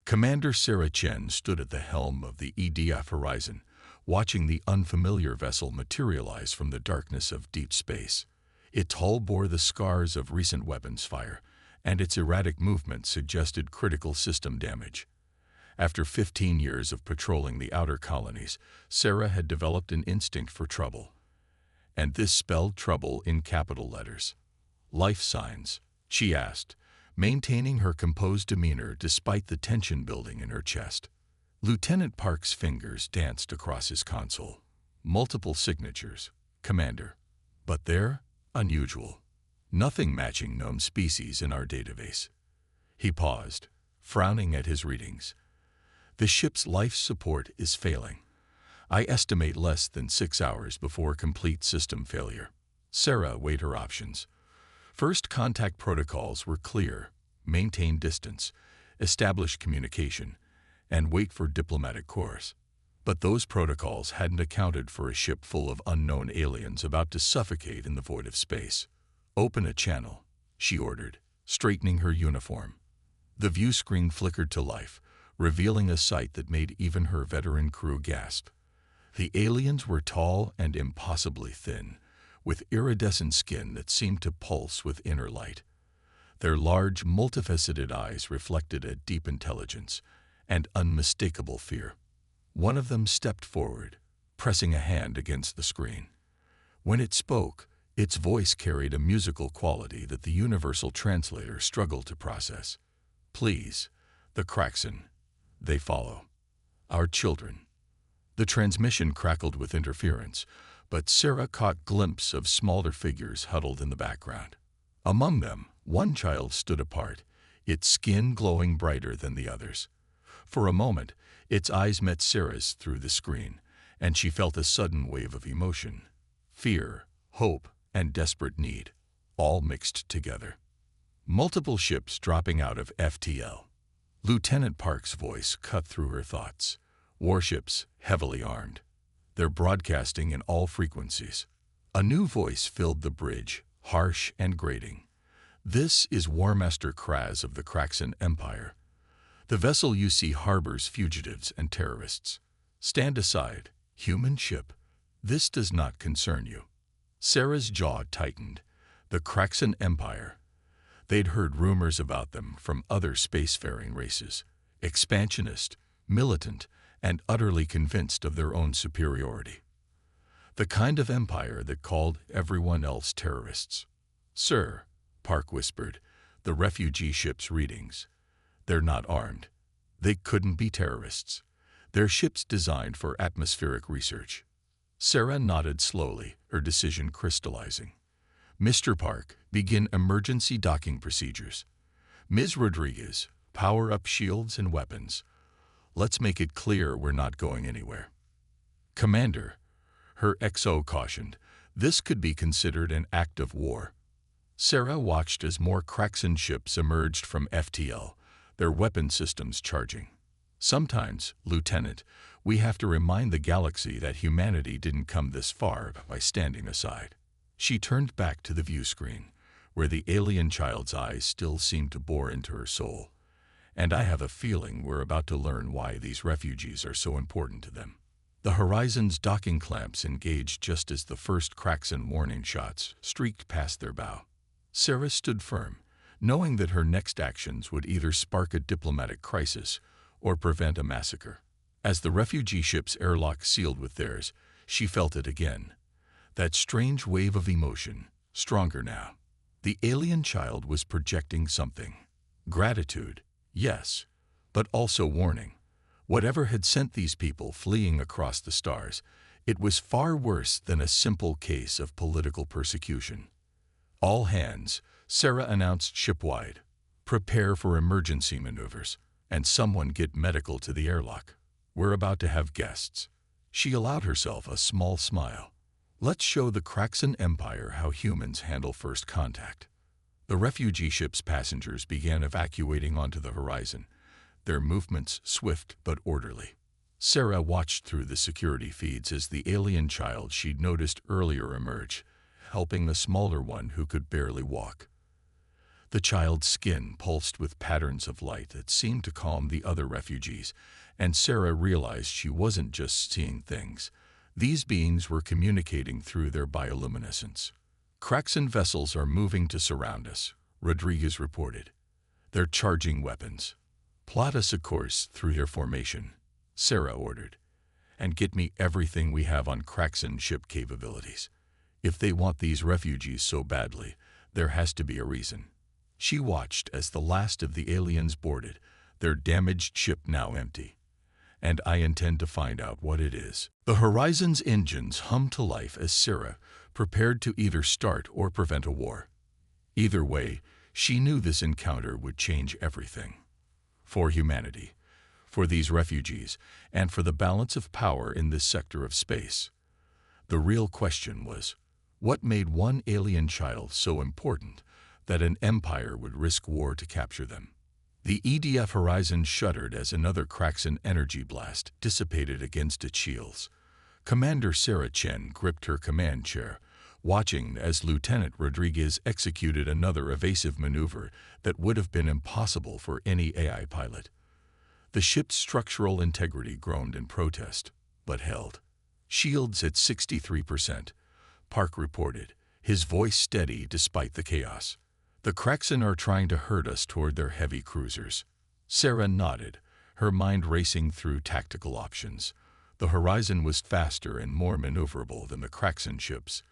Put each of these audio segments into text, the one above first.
Commander Sarah Chen stood at the helm of the EDF Horizon, watching the unfamiliar vessel materialize from the darkness of deep space. Its hull bore the scars of recent weapons fire, and its erratic movement suggested critical system damage. After 15 years of patrolling the outer colonies, Sarah had developed an instinct for trouble. And this spelled trouble in capital letters. "Life signs?" she asked, maintaining her composed demeanor despite the tension building in her chest. Lieutenant Park's fingers danced across his console. "Multiple signatures, Commander. But they're unusual. Nothing matching known species in our database." He paused, frowning at his readings. "The ship's life support is failing. I estimate less than 6 hours before complete system failure." Sarah weighed her options. First contact protocols were clear: maintain distance, establish communication, and wait for diplomatic course. But those protocols hadn't accounted for a ship full of unknown aliens about to suffocate in the void of space. "Open a channel," she ordered, straightening her uniform. The view screen flickered to life, revealing a sight that made even her veteran crew gasp. The aliens were tall and impossibly thin, with iridescent skin that seemed to pulse with inner light. Their large, multifaceted eyes reflected a deep intelligence and unmistakable fear. One of them stepped forward, pressing a hand against the screen. When it spoke, its voice carried a musical quality that the universal translator struggled to process. "Please, the Kraxen. They follow. Our children." The transmission crackled with interference, but Sarah caught glimpses of smaller figures huddled in the background. Among them, one child stood apart, its skin glowing brighter than the others. For a moment, its eyes met Sarah's through the screen, and she felt a sudden wave of emotion. Fear, hope, and desperate need, all mixed together. Multiple ships dropping out of FTL. Lieutenant Park's voice cut through her thoughts. Warships, heavily armed. They're broadcasting in all frequencies. A new voice filled the bridge, harsh and grating. "This is Warmaster Kraz of the Kraxen Empire. The vessel you see harbors fugitives and terrorists. Stand aside, human ship. This does not concern you." Sarah's jaw tightened. The Kraxen Empire. They'd heard rumors about them from other spacefaring races. Expansionist, militant, and utterly convinced of their own superiority. The kind of empire that called everyone else terrorists. "Sir," Park whispered, the refugee ship's readings. "They're not armed. They couldn't be terrorists. They're ships designed for atmospheric research." Sarah nodded slowly, her decision crystallizing. "Mr. Park, begin emergency docking procedures. Ms. Rodriguez, power up shields and weapons. Let's make it clear we're not going anywhere." "Commander," her XO cautioned, "this could be considered an act of war." Sarah watched as more Kraxen ships emerged from FTL, their weapon systems charging. "Sometimes, Lieutenant, we have to remind the galaxy that humanity didn't come this far by standing aside." She turned back to the view screen, where the alien child's eyes still seemed to bore into her soul. "And I have a feeling we're about to learn why these refugees are so important to them." The Horizon's docking clamps engaged just as the first Kraxen warning shots streaked past their bow. Sarah stood firm, knowing that her next actions would either spark a diplomatic crisis or prevent a massacre. As the refugee ship's airlock sealed with theirs, she felt it again. That strange wave of emotion, stronger now. The alien child was projecting something. Gratitude, yes, but also warning. Whatever had sent these people fleeing across the stars, it was far worse than a simple case of political persecution. "All hands," Sarah announced shipwide. "Prepare for emergency maneuvers, and someone get medical to the airlock. We're about to have guests." She allowed herself a small smile. "Let's show the Kraxen Empire how humans handle first contact." The refugee ship's passengers began evacuating onto the horizon, their movements swift but orderly. Sarah watched through the security feeds as the alien child she'd noticed earlier emerged, helping the smaller one who could barely walk. The child's skin pulsed with patterns of light that seemed to calm the other refugees, and Sarah realized she wasn't just seeing things. These beings were communicating through their bioluminescence. "Cracks and vessels are moving to surround us," Rodriguez reported. "They're charging weapons." "Plot us a course through their formation," Sarah ordered, "and get me everything we have on Kraxan ship capabilities. If they want these refugees so badly, there has to be a reason." She watched as the last of the aliens boarded, their damaged ship now empty. "And I intend to find out what it is." The Horizon's engines hummed to life as Sarah prepared to either start or prevent a war. Either way, she knew this encounter would change everything. For humanity, for these refugees, and for the balance of power in this sector of space. The real question was, what made one alien child so important that an empire would risk war to capture them? The EDF Horizon shuddered as another Kraxan energy blast dissipated against its shields. Commander Sarah Chen gripped her command chair, watching as Lieutenant Rodriguez executed another evasive maneuver that would have been impossible for any AI pilot. The ship's structural integrity groaned in protest, but held. "Shields at 63%, Park reported, his voice steady despite the chaos. "The Kraxan are trying to herd us toward their heavy cruisers." Sarah nodded, her mind racing through tactical options. The Horizon was faster and more maneuverable than the Kraxan ships,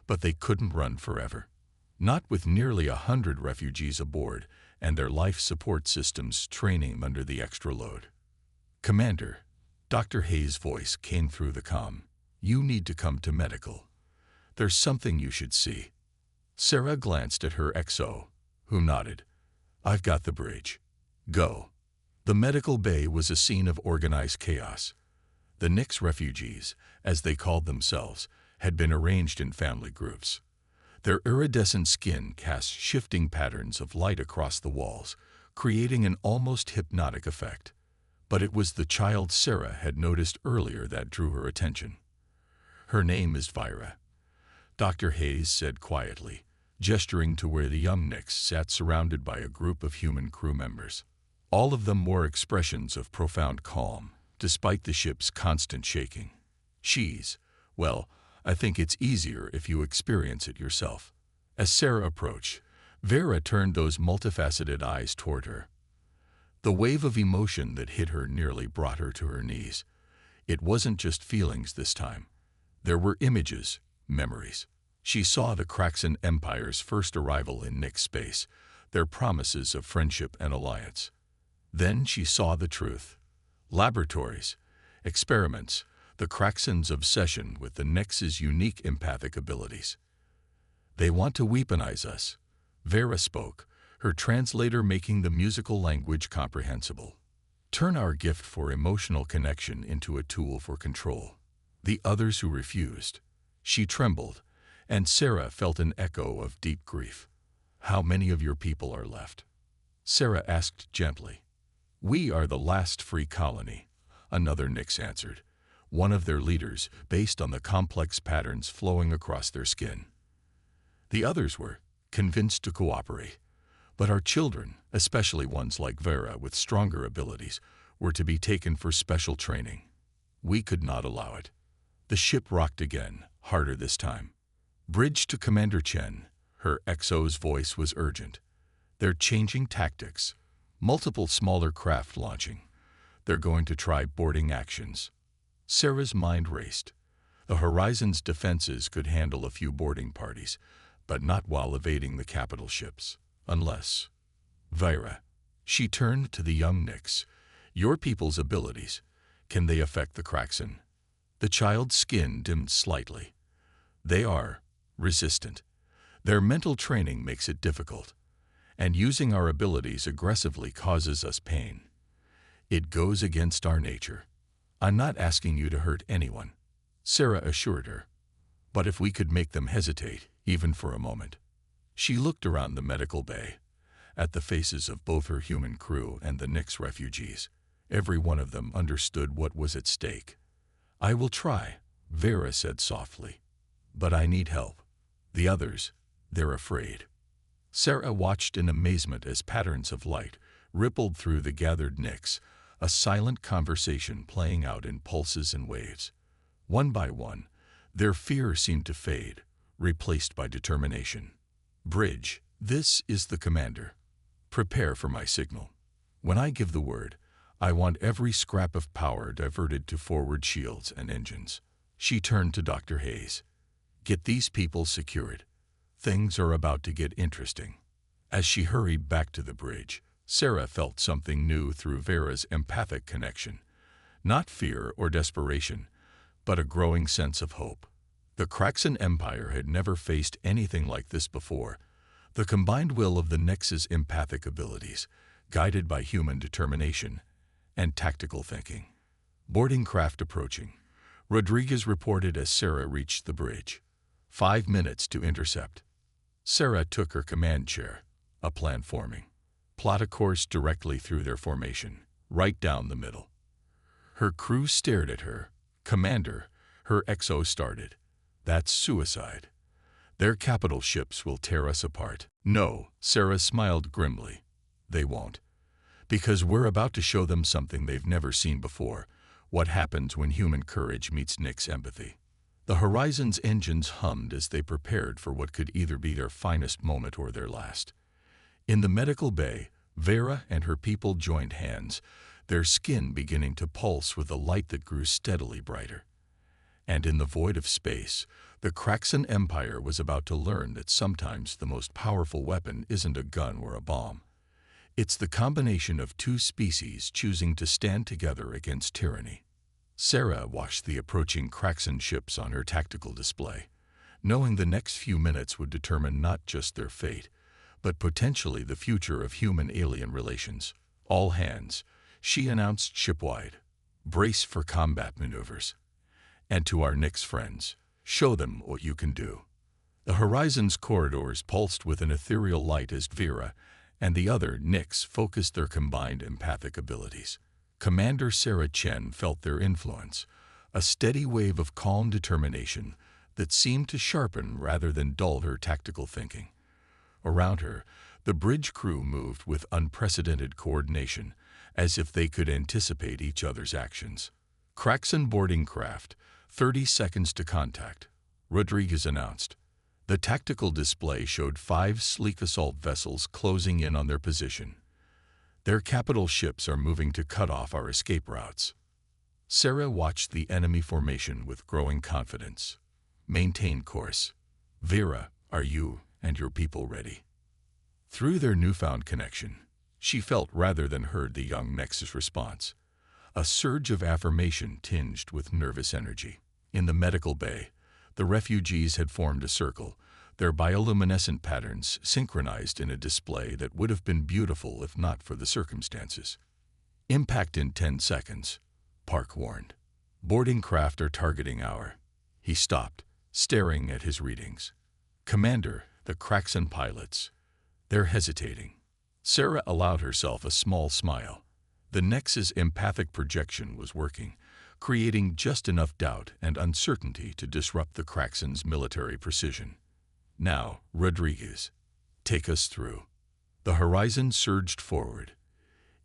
but they couldn't run forever. Not with nearly 100 refugees aboard and their life support systems training under the extra load. "Commander," Dr. Hayes' voice came through the comm, "you need to come to medical. There's something you should see." Sarah glanced at her XO, who nodded. "I've got the bridge. Go." The medical bay was a scene of organized chaos. The Nyx refugees, as they called themselves, had been arranged in family groups. Their iridescent skin cast shifting patterns of light across the walls, creating an almost hypnotic effect. But it was the child Sarah had noticed earlier that drew her attention. "Her name is Vyra," Dr. Hayes said quietly, gesturing to where the young Nyx sat surrounded by a group of human crew members. All of them wore expressions of profound calm, despite the ship's constant shaking. Well, I think it's easier if you experience it yourself." As Sarah approached, Vera turned those multifaceted eyes toward her. The wave of emotion that hit her nearly brought her to her knees. It wasn't just feelings this time. There were images, memories. She saw the Kraxan Empire's first arrival in Nyx space, their promises of friendship and alliance. Then she saw the truth. Laboratories, experiments, the Kraxans' obsession with the Nyx's unique empathic abilities. "They want to weaponize us," Vera spoke, her translator making the musical language comprehensible. "Turn our gift for emotional connection into a tool for control." The others who refused. She trembled, and Sarah felt an echo of deep grief. "How many of your people are left?" Sarah asked gently. "We are the last free colony," another Nyx answered, one of their leaders based on the complex patterns flowing across their skin. The others were convinced to cooperate, but our children, especially ones like Vera with stronger abilities, were to be taken for special training. We could not allow it. The ship rocked again, harder this time. "Bridge to Commander Chen," her XO's voice was urgent. "They're changing tactics. Multiple smaller craft launching. They're going to try boarding actions." Sarah's mind raced. The Horizon's defenses could handle a few boarding parties, but not while evading the capital ships. Unless... "Vyra," she turned to the young Nyx, "your people's abilities, can they affect the Kraxan?" The child's skin dimmed slightly. "They are resistant. Their mental training makes it difficult, and using our abilities aggressively causes us pain. It goes against our nature." "I'm not asking you to hurt anyone," Sarah assured her. "But if we could make them hesitate, even for a moment." She looked around the medical bay, at the faces of both her human crew and the Nyx refugees. Every one of them understood what was at stake. "I will try," Vera said softly. "But I need help. The others, they're afraid." Sarah watched in amazement as patterns of light rippled through the gathered nicks, a silent conversation playing out in pulses and waves. One by one, their fear seemed to fade, replaced by determination. "Bridge, this is the commander. Prepare for my signal. When I give the word, I want every scrap of power diverted to forward shields and engines." She turned to Dr. Hayes. "Get these people secured. Things are about to get interesting." As she hurried back to the bridge, Sarah felt something new through Vera's empathic connection. Not fear or desperation, but a growing sense of hope. The Kraxan Empire had never faced anything like this before. The combined will of the Nexus' empathic abilities, guided by human determination and tactical thinking. Boarding craft approaching. Rodriguez reported as Sarah reached the bridge. 5 minutes to intercept. Sarah took her command chair, a plan forming. Plot a course directly through their formation, right down the middle. Her crew stared at her. "Commander," her XO started. "That's suicide. Their capital ships will tear us apart." "No," Sarah smiled grimly. "They won't. Because we're about to show them something they've never seen before, what happens when human courage meets Nick's empathy." The Horizon's engines hummed as they prepared for what could either be their finest moment or their last. In the medical bay, Vera and her people joined hands, their skin beginning to pulse with a light that grew steadily brighter. And in the void of space, the Kraxan Empire was about to learn that sometimes the most powerful weapon isn't a gun or a bomb. It's the combination of two species choosing to stand together against tyranny. Sarah watched the approaching Kraxan ships on her tactical display, knowing the next few minutes would determine not just their fate, but potentially the future of human-alien relations. "All hands," she announced shipwide. "Brace for combat maneuvers. And to our Nyx friends, show them what you can do." The Horizon's corridors pulsed with an ethereal light as Vera and the other Nyx focused their combined empathic abilities. Commander Sarah Chen felt their influence, a steady wave of calm determination that seemed to sharpen rather than dull her tactical thinking. Around her, the bridge crew moved with unprecedented coordination, as if they could anticipate each other's actions. "Kraxan boarding craft, 30 seconds to contact," Rodriguez announced. The tactical display showed 5 sleek assault vessels closing in on their position. "Their capital ships are moving to cut off our escape routes." Sarah watched the enemy formation with growing confidence. "Maintain course. Vera, are you and your people ready?" Through their newfound connection, she felt rather than heard the young Nexus response, a surge of affirmation tinged with nervous energy. In the medical bay, the refugees had formed a circle, their bioluminescent patterns synchronized in a display that would have been beautiful if not for the circumstances. "Impact in 10 seconds, Park warned. "Boarding craft are targeting hour." He stopped, staring at his readings. "Commander, the Kraxan pilots. They're hesitating." Sarah allowed herself a small smile. The Nexus' empathic projection was working, creating just enough doubt and uncertainty to disrupt the Kraxan's military precision. "Now, Rodriguez, take us through." The Horizon surged forward,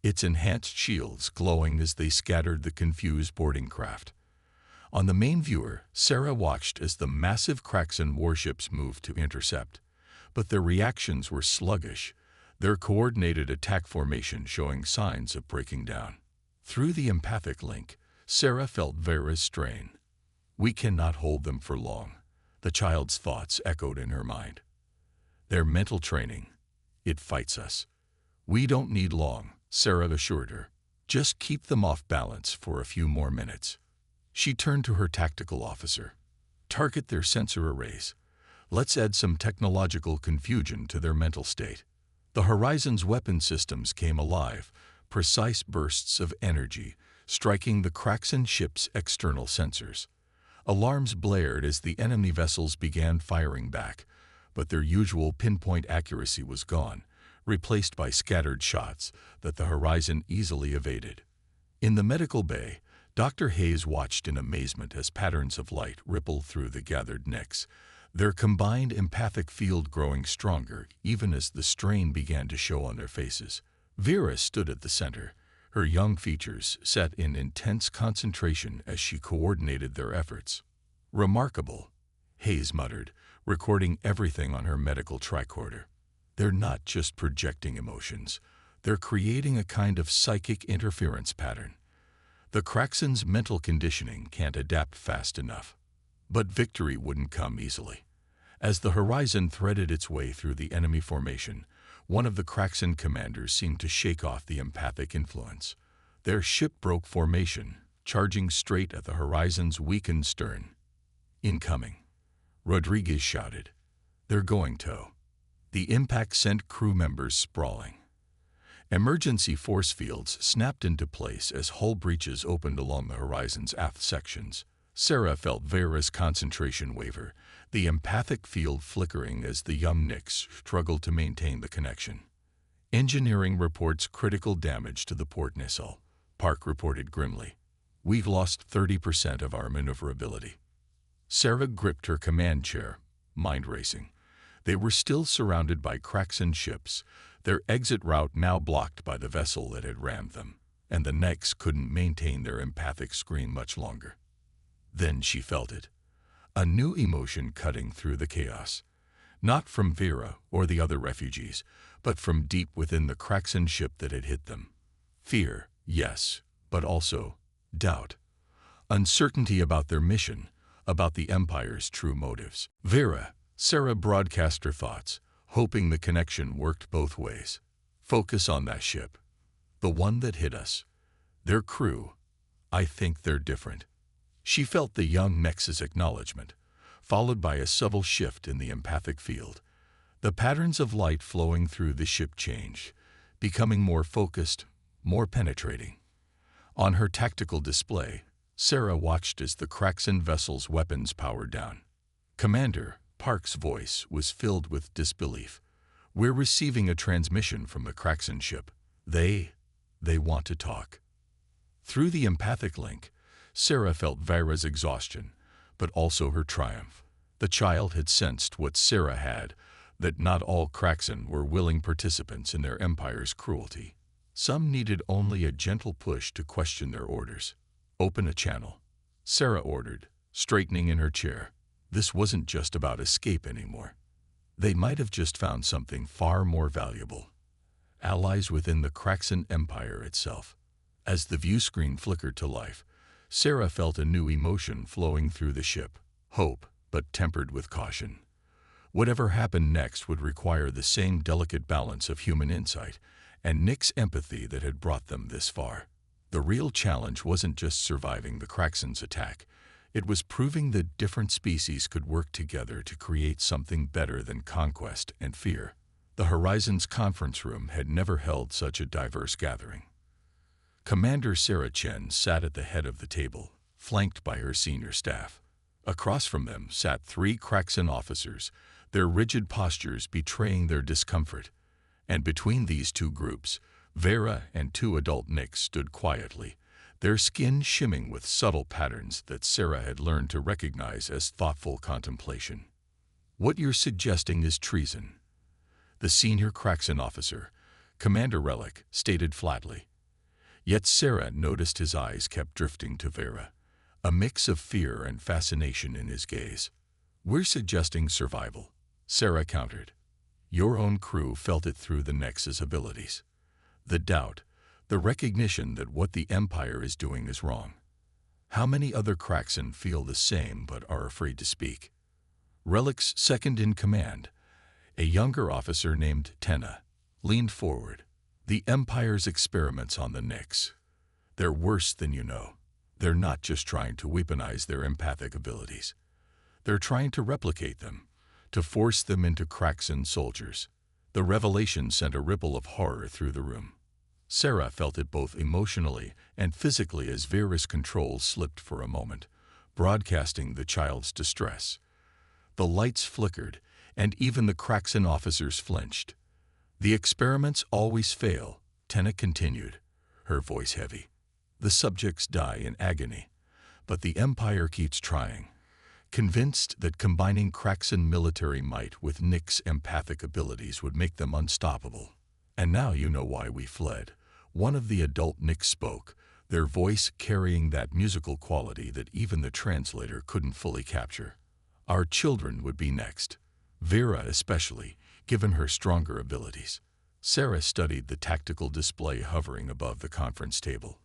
its enhanced shields glowing as they scattered the confused boarding craft. On the main viewer, Sarah watched as the massive Kraxan warships moved to intercept, but their reactions were sluggish, their coordinated attack formation showing signs of breaking down. Through the empathic link, Sarah felt Vera's strain. "We cannot hold them for long," the child's thoughts echoed in her mind. "Their mental training, it fights us." "We don't need long," Sarah assured her. "Just keep them off balance for a few more minutes." She turned to her tactical officer. "Target their sensor arrays. Let's add some technological confusion to their mental state." The Horizon's weapon systems came alive, precise bursts of energy, striking the Kraxan ship's external sensors. Alarms blared as the enemy vessels began firing back, but their usual pinpoint accuracy was gone, replaced by scattered shots that the Horizon easily evaded. In the medical bay, Dr. Hayes watched in amazement as patterns of light rippled through the gathered Nyx, their combined empathic field growing stronger even as the strain began to show on their faces. Vera stood at the center, her young features set in intense concentration as she coordinated their efforts. "Remarkable," Hayes muttered, recording everything on her medical tricorder. "They're not just projecting emotions. They're creating a kind of psychic interference pattern. The Kraxen's mental conditioning can't adapt fast enough." But victory wouldn't come easily. As the horizon threaded its way through the enemy formation, one of the Kraxen commanders seemed to shake off the empathic influence. Their ship broke formation, charging straight at the horizon's weakened stern. "Incoming," Rodriguez shouted. "They're going tow." The impact sent crew members sprawling. Emergency force fields snapped into place as hull breaches opened along the horizon's aft sections. Sarah felt Vera's concentration waver, the empathic field flickering as the young Nix struggled to maintain the connection. "Engineering reports critical damage to the port nacelle," Park reported grimly. "We've lost 30% of our maneuverability." Sarah gripped her command chair, mind racing. They were still surrounded by Kraxen ships, their exit route now blocked by the vessel that had rammed them, and the Nix couldn't maintain their empathic screen much longer. Then she felt it, a new emotion cutting through the chaos. Not from Vera or the other refugees, but from deep within the Kraxen ship that had hit them. Fear, yes, but also doubt. Uncertainty about their mission, about the Empire's true motives. Sarah broadcast her thoughts, hoping the connection worked both ways. "Focus on that ship. The one that hit us. Their crew. I think they're different." She felt the young Nex's acknowledgement, followed by a subtle shift in the empathic field. The patterns of light flowing through the ship changed, becoming more focused, more penetrating. On her tactical display, Sarah watched as the Kraxen vessel's weapons powered down. "Commander," Park's voice was filled with disbelief. "We're receiving a transmission from the Kraxen ship. They want to talk." Through the empathic link, Sarah felt Vera's exhaustion, but also her triumph. The child had sensed what Sarah had, that not all Kraxen were willing participants in their empire's cruelty. Some needed only a gentle push to question their orders. "Open a channel," Sarah ordered, straightening in her chair. This wasn't just about escape anymore. They might have just found something far more valuable. Allies within the Kraxen Empire itself. As the view screen flickered to life, Sarah felt a new emotion flowing through the ship. Hope, but tempered with caution. Whatever happened next would require the same delicate balance of human insight and Nick's empathy that had brought them this far. The real challenge wasn't just surviving the Kraxen's attack. It was proving that different species could work together to create something better than conquest and fear. The Horizons conference room had never held such a diverse gathering. Commander Sarah Chen sat at the head of the table, flanked by her senior staff. Across from them sat 3 Kraxen officers, their rigid postures betraying their discomfort. And between these two groups, Vera and 2 adult Nix stood quietly, their skin shimming with subtle patterns that Sarah had learned to recognize as thoughtful contemplation. "What you're suggesting is treason," the senior Kraxen officer, Commander Relic, stated flatly. Yet Sarah noticed his eyes kept drifting to Vera, a mix of fear and fascination in his gaze. "We're suggesting survival," Sarah countered. "Your own crew felt it through the Nex's abilities. The doubt, the recognition that what the Empire is doing is wrong. How many other Kraxen feel the same but are afraid to speak?" Relic's second in command, a younger officer named Tenna, leaned forward. "The Empire's experiments on the Nix. They're worse than you know. They're not just trying to weaponize their empathic abilities. They're trying to replicate them, to force them into Kraxen soldiers." The revelation sent a ripple of horror through the room. Sarah felt it both emotionally and physically as Vera's control slipped for a moment, broadcasting the child's distress. The lights flickered, and even the Kraxen officers flinched. "The experiments always fail," Tenna continued, her voice heavy. "The subjects die in agony, but the Empire keeps trying. convinced that combining Kraxan military might with Nick's empathic abilities would make them unstoppable. "And now you know why we fled." One of the adult Nicks spoke, their voice carrying that musical quality that even the translator couldn't fully capture. "Our children would be next. Vera especially, given her stronger abilities." Sarah studied the tactical display hovering above the conference table.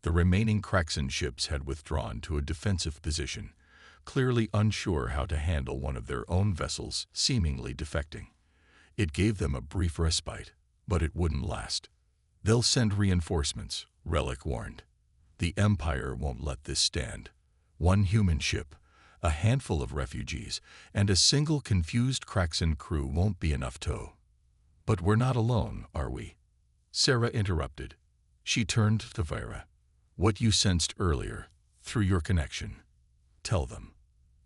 The remaining Kraxan ships had withdrawn to a defensive position, clearly unsure how to handle one of their own vessels seemingly defecting. It gave them a brief respite, but it wouldn't last. "They'll send reinforcements," Relic warned. "The Empire won't let this stand. One human ship, a handful of refugees, and a single confused Kraxan crew won't be enough to." "But we're not alone, are we?" Sarah interrupted. She turned to Vera. "What you sensed earlier, through your connection. Tell them."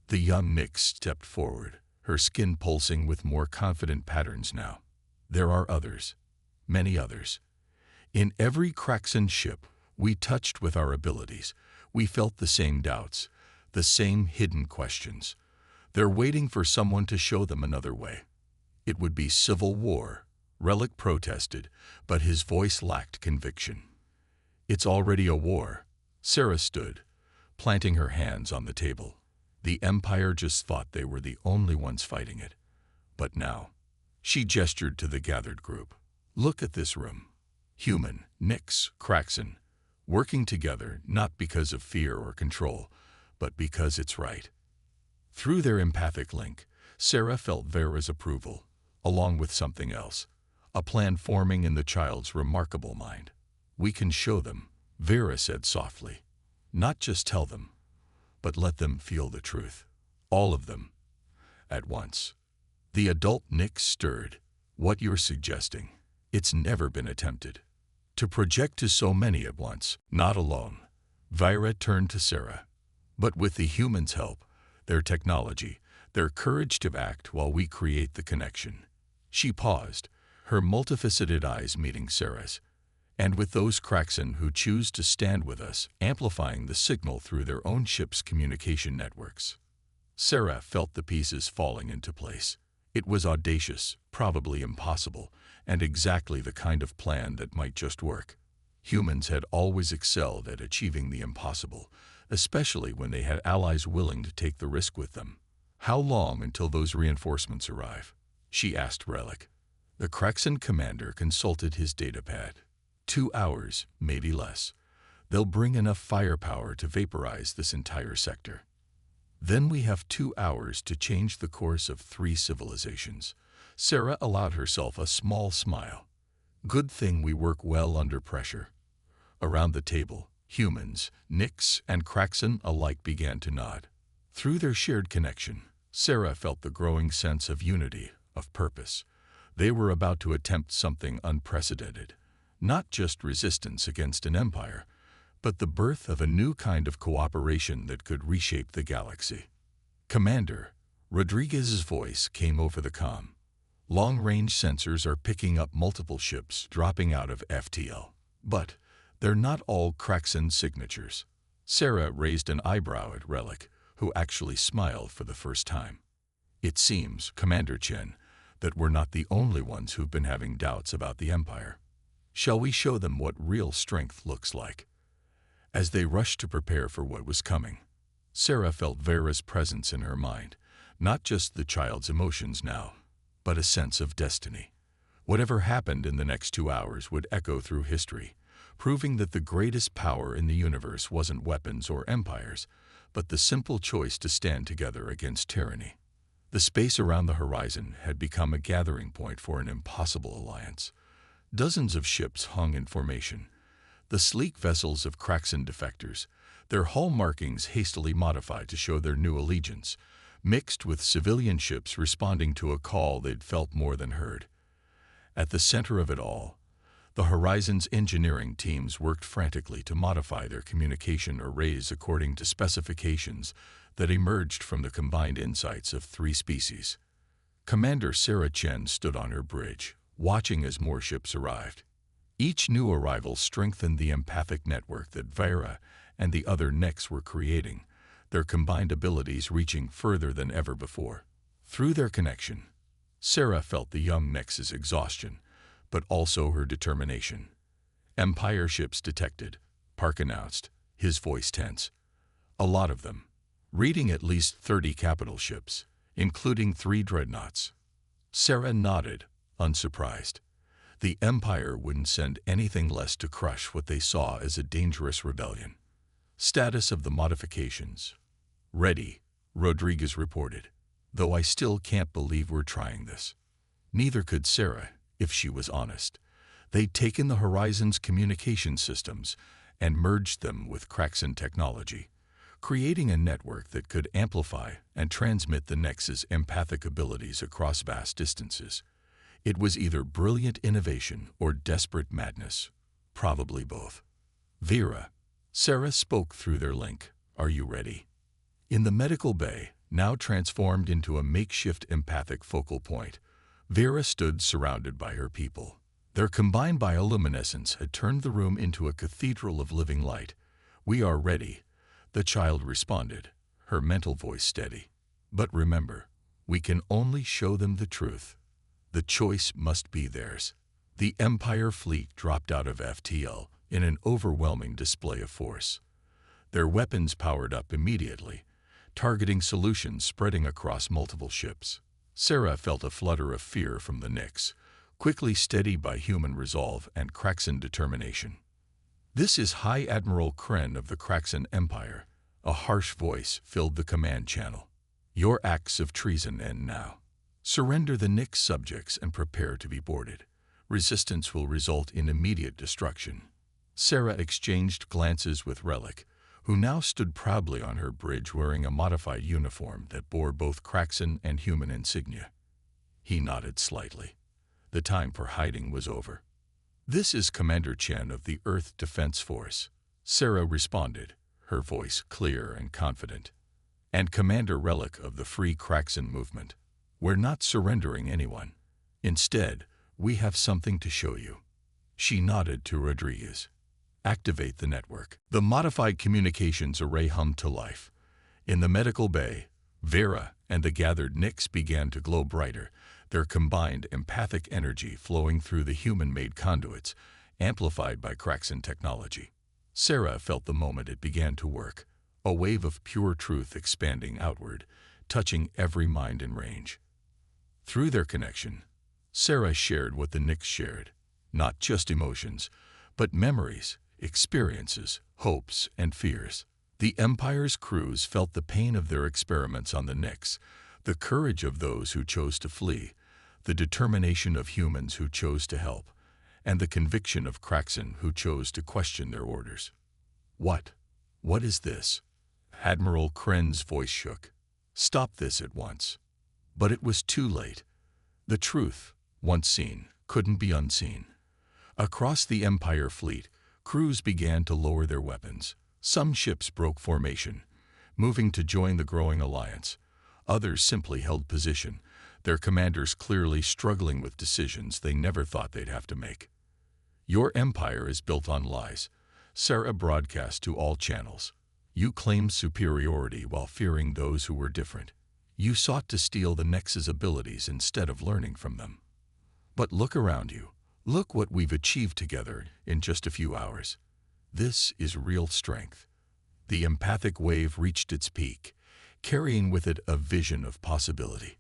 The young Nick stepped forward, her skin pulsing with more confident patterns now. "There are others. Many others. In every Kraxan ship we touched with our abilities, we felt the same doubts, the same hidden questions. They're waiting for someone to show them another way." "It would be civil war," Relic protested, but his voice lacked conviction. "It's already a war." Sarah stood, planting her hands on the table. "The Empire just thought they were the only ones fighting it. But now," she gestured to the gathered group, "look at this room. Human, Nicks, Kraxan, working together not because of fear or control, but because it's right." Through their empathic link, Sarah felt Vera's approval, along with something else, a plan forming in the child's remarkable mind. "We can show them," Vera said softly. "Not just tell them, but let them feel the truth. All of them. At once." The adult Nick stirred. "What you're suggesting, it's never been attempted. To project to so many at once, not alone." Vera turned to Sarah. "But with the humans' help, their technology, their courage to act while we create the connection." She paused, her multifaceted eyes meeting Sarah's. "And with those Kraxan who choose to stand with us, amplifying the signal through their own ship's communication networks." Sarah felt the pieces falling into place. It was audacious, probably impossible, and exactly the kind of plan that might just work. Humans had always excelled at achieving the impossible, especially when they had allies willing to take the risk with them. "How long until those reinforcements arrive?" she asked Relic. The Kraxan commander consulted his datapad. 2 hours, maybe less. They'll bring enough firepower to vaporize this entire sector. Then we have 2 hours to change the course of 3 civilizations. Sarah allowed herself a small smile. "Good thing we work well under pressure." Around the table, humans, Nicks, and Kraxan alike began to nod. Through their shared connection, Sarah felt the growing sense of unity, of purpose. They were about to attempt something unprecedented. Not just resistance against an empire, but the birth of a new kind of cooperation that could reshape the galaxy. "Commander," Rodriguez's voice came over the comm. "Long-range sensors are picking up multiple ships dropping out of FTL. But they're not all Kraxan signatures." Sarah raised an eyebrow at Relic, who actually smiled for the first time. "It seems, Commander Chen, that we're not the only ones who've been having doubts about the Empire. Shall we show them what real strength looks like?" As they rushed to prepare for what was coming, Sarah felt Vera's presence in her mind, not just the child's emotions now, but a sense of destiny. Whatever happened in the next 2 hours would echo through history, proving that the greatest power in the universe wasn't weapons or empires, but the simple choice to stand together against tyranny. The space around the horizon had become a gathering point for an impossible alliance. Dozens of ships hung in formation, the sleek vessels of Kraxan defectors, their hull markings hastily modified to show their new allegiance, mixed with civilian ships responding to a call they'd felt more than heard. At the center of it all, the Horizon's engineering teams worked frantically to modify their communication arrays according to specifications that emerged from the combined insights of 3 species. Commander Sarah Chen stood on her bridge, watching as more ships arrived. Each new arrival strengthened the empathic network that Vera and the other Nicks were creating, their combined abilities reaching further than ever before. Through their connection, Sarah felt the young Nix's exhaustion, but also her determination. Empire ships detected, Park announced, his voice tense. A lot of them. Reading at least 30 capital ships, including 3 dreadnoughts. Sarah nodded, unsurprised. The Empire wouldn't send anything less to crush what they saw as a dangerous rebellion. Status of the modifications. Ready, Rodriguez reported. Though I still can't believe we're trying this. Neither could Sarah, if she was honest. They'd taken the Horizon's communication systems and merged them with Kraxan technology, creating a network that could amplify and transmit the Nex's empathic abilities across vast distances. It was either brilliant innovation or desperate madness, probably both. Vera, Sarah spoke through their link. Are you ready? In the medical bay, now transformed into a makeshift empathic focal point, Vera stood surrounded by her people. Their combined bioluminescence had turned the room into a cathedral of living light. We are ready, the child responded, her mental voice steady. But remember, we can only show them the truth. The choice must be theirs. The Empire fleet dropped out of FTL in an overwhelming display of force. Their weapons powered up immediately, targeting solutions spreading across multiple ships. Sarah felt a flutter of fear from the Nix, quickly steadied by human resolve and Kraxan determination. This is High Admiral Kren of the Kraxan Empire. A harsh voice filled the command channel. Your acts of treason end now. Surrender the Nix subjects and prepare to be boarded. Resistance will result in immediate destruction. Sarah exchanged glances with Relic, who now stood proudly on her bridge wearing a modified uniform that bore both Kraxan and human insignia. He nodded slightly. The time for hiding was over. This is Commander Chen of the Earth Defense Force, Sarah responded, her voice clear and confident. And Commander Relic of the Free Kraxan Movement. We're not surrendering anyone. Instead, we have something to show you. She nodded to Rodriguez. Activate the network. The modified communications array hummed to life. In the medical bay, Vera and the gathered Nix began to glow brighter, their combined empathic energy flowing through the human-made conduits, amplified by Kraxan technology. Sarah felt the moment it began to work, a wave of pure truth expanding outward, touching every mind in range. Through their connection, Sarah shared what the Nix shared, not just emotions, but memories, experiences, hopes, and fears. The Empire's crews felt the pain of their experiments on the Nix, the courage of those who chose to flee, the determination of humans who chose to help, and the conviction of Kraxan who chose to question their orders. What is this? Admiral Kren's voice shook. Stop this at once. But it was too late. The truth, once seen, couldn't be unseen. Across the Empire fleet, crews began to lower their weapons. Some ships broke formation, moving to join the growing alliance. Others simply held position, their commanders clearly struggling with decisions they never thought they'd have to make. Your empire is built on lies, Sarah broadcast to all channels. You claimed superiority while fearing those who were different. You sought to steal the Nex's abilities instead of learning from them. But look around you. Look what we've achieved together in just a few hours. This is real strength. The empathic wave reached its peak, carrying with it a vision of possibility.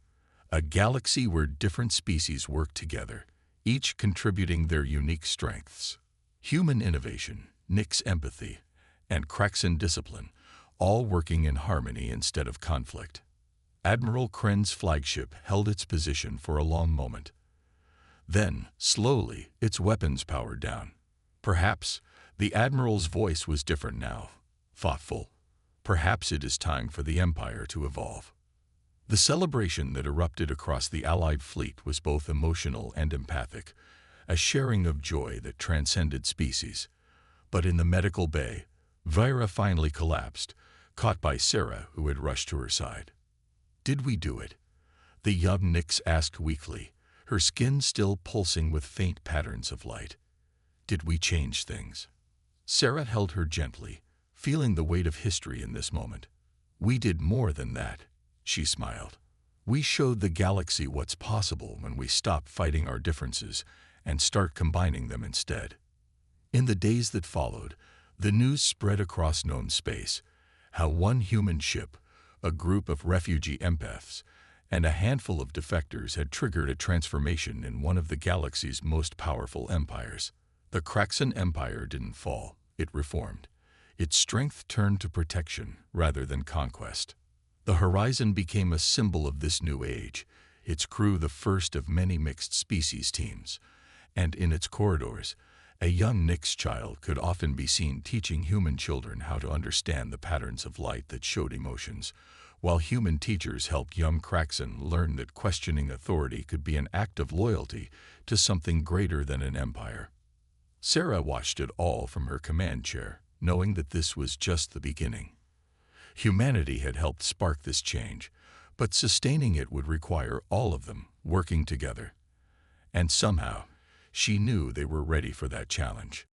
A galaxy where different species work together, each contributing their unique strengths. Human innovation, Nix empathy, and Kraxan discipline, all working in harmony instead of conflict. Admiral Kren's flagship held its position for a long moment. Then, slowly, its weapons powered down. Perhaps the Admiral's voice was different now, thoughtful. Perhaps it is time for the Empire to evolve. The celebration that erupted across the Allied fleet was both emotional and empathic, a sharing of joy that transcended species. But in the medical bay, Vera finally collapsed, caught by Sarah, who had rushed to her side. Did we do it? The young Nix asked weakly, her skin still pulsing with faint patterns of light. Did we change things? Sarah held her gently, feeling the weight of history in this moment. "We did more than that," she smiled. "We showed the galaxy what's possible when we stop fighting our differences and start combining them instead." In the days that followed, the news spread across known space, how one human ship, a group of refugee empaths, and a handful of defectors had triggered a transformation in one of the galaxy's most powerful empires. The Kraxan Empire didn't fall, it reformed. Its strength turned to protection rather than conquest. The Horizon became a symbol of this new age, its crew the first of many mixed species teams, and in its corridors, a young Nyx child could often be seen teaching human children how to understand the patterns of light that showed emotions, while human teachers helped young Kraxan learn that questioning authority could be an act of loyalty to something greater than an empire. Sarah watched it all from her command chair, knowing that this was just the beginning. Humanity had helped spark this change, but sustaining it would require all of them working together. And somehow, she knew they were ready for that challenge.